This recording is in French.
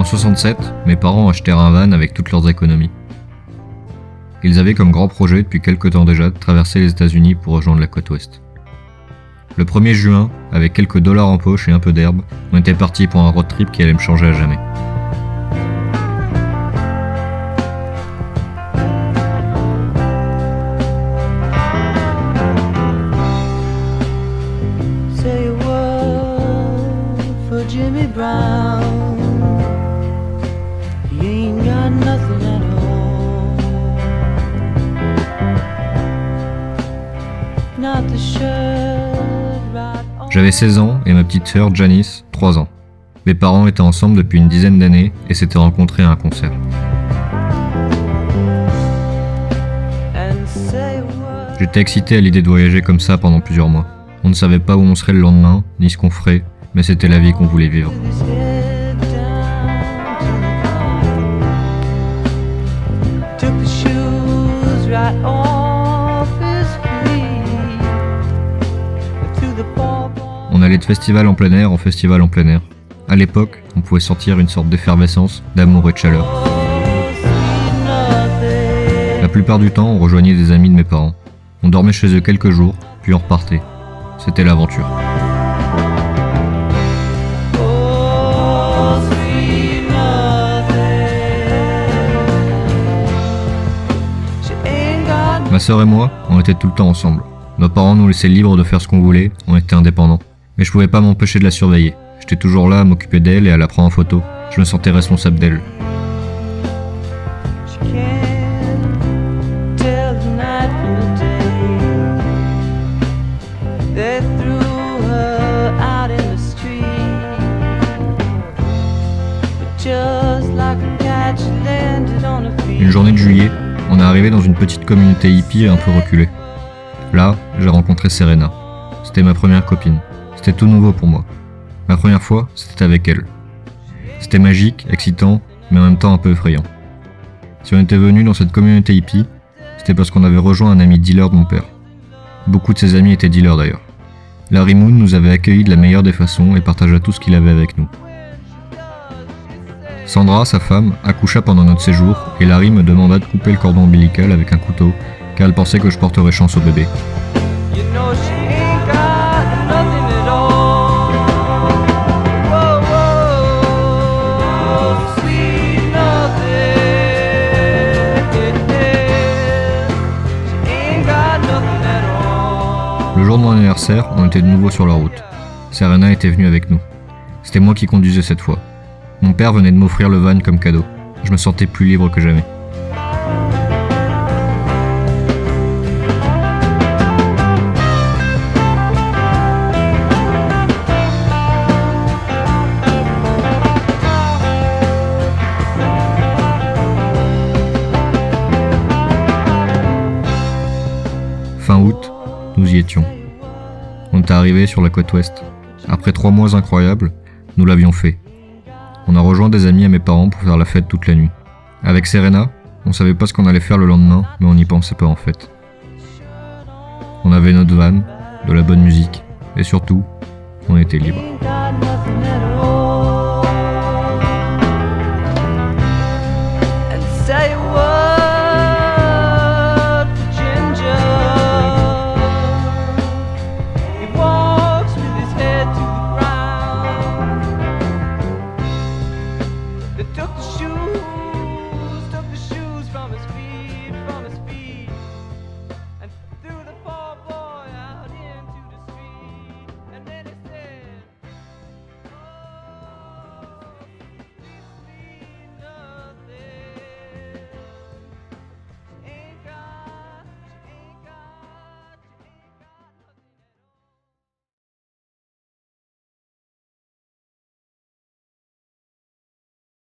67, mes parents achetèrent un van avec toutes leurs économies. Ils avaient comme grand projet depuis quelque temps déjà de traverser les États-Unis pour rejoindre la côte ouest. Le 1er juin, avec quelques dollars en poche et un peu d'herbe, on était partis pour un road trip qui allait me changer à jamais. Say a word for Jimmy Brown. He ain't got nothing at all. Not the shirt right on. J'avais 16 ans et ma petite sœur Janice, 3 ans. Mes parents étaient ensemble depuis une dizaine d'années et s'étaient rencontrés à un concert. And say a word. J'étais excité à l'idée de voyager comme ça pendant plusieurs mois. On ne savait pas où on serait le lendemain, ni ce qu'on ferait, mais c'était la vie qu'on voulait vivre. With his head down to the floor. Took the shoes right off his feet. To the ball. On allait de festival en plein air en festival en plein air. À l'époque, on pouvait sentir une sorte d'effervescence, d'amour et de chaleur. La plupart du temps, on rejoignait des amis de mes parents. On dormait chez eux quelques jours, puis on repartait. C'était l'aventure. Ma sœur et moi, on était tout le temps ensemble. Nos parents nous laissaient libres de faire ce qu'on voulait, on était indépendants. Mais je pouvais pas m'empêcher de la surveiller. J'étais toujours là à m'occuper d'elle et à la prendre en photo. Je me sentais responsable d'elle. Une journée de juillet, on est arrivé dans une petite communauté hippie un peu reculée. Là, j'ai rencontré Serena. C'était ma première copine. C'était tout nouveau pour moi. Ma première fois, c'était avec elle. C'était magique, excitant, mais en même temps un peu effrayant. Si on était venu dans cette communauté hippie, c'était parce qu'on avait rejoint un ami dealer de mon père. Beaucoup de ses amis étaient dealers d'ailleurs. Larry Moon nous avait accueillis de la meilleure des façons et partagea tout ce qu'il avait avec nous. Sandra, sa femme, accoucha pendant notre séjour et Larry me demanda de couper le cordon ombilical avec un couteau car elle pensait que je porterais chance au bébé. Le jour de mon anniversaire, on était de nouveau sur la route. Serena était venue avec nous. C'était moi qui conduisais cette fois. Mon père venait de m'offrir le van comme cadeau. Je me sentais plus libre que jamais. Fin août, nous y étions. On est arrivé sur la côte ouest. Après 3 mois incroyables, nous l'avions fait. On a rejoint des amis à mes parents pour faire la fête toute la nuit. Avec Serena, on savait pas ce qu'on allait faire le lendemain, mais on n'y pensait pas en fait. On avait notre van, de la bonne musique, et surtout, on était libre. Ain't got nothing at all.